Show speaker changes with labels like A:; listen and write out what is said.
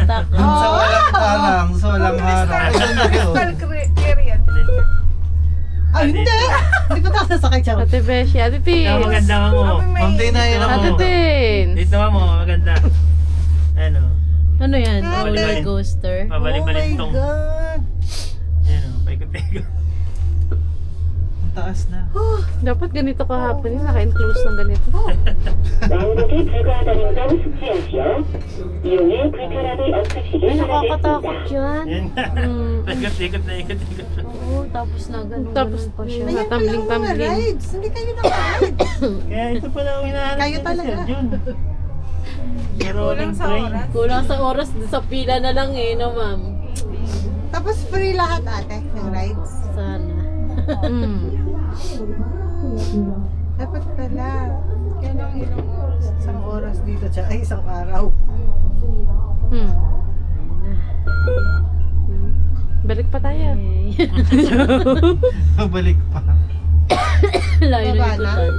A: TikTok.
B: Sa walang harang, sa walang harang.
C: Crystal clear yan.
D: Ay, hindi! Hindi pa tayo nasakay siya.
A: Ate Beshi, Ate Tin.
E: Ikaw maganda ka mo.
B: Ma'am Tina, yun ang
A: Ate
B: mo.
A: Tin.
E: Dito ka mo, maganda. Ano?
A: Ano yan?
D: Ate.
A: Roller coaster?
E: Pabalik-balintong.
D: God!
E: Ano, paikot-ikot.
B: Ang taas na.
A: Dapat ganito kahapon yun. Naka-enclose ng ganito.
F: 왕복에 불과하다는 점 숙지하시오. 이용에 불편함이 없으시길
A: Nakakatakot
F: 바라겠습니다.
A: yan.
E: Yan nga.
A: Mm.
E: Paikot-ikot na ikot-ikot.
A: Oo, tapos na ganun. Tapos pa siya.
D: Ayan pala mga
A: Tumbling-tumbling.
D: rides. Hindi kayo naka-rides.
E: Kaya ito pala ang hinahanap
D: Kayo
E: ni
D: talaga.
E: Sir Jun. Sa rolling
C: Kulang sa
E: train.
C: oras.
A: Kulang sa oras sa pila na lang eh, no ma'am?
D: Tapos free lahat ate ng rides.
A: Sana. Mm.
D: Dapat pala.
C: Yan ang ilang oras.
D: Isang oras dito siya. Ay, isang araw.
A: Hmm. Balik pa tayo.
B: Balik pa.
A: Layo na
D: Baba na?
A: ikutan.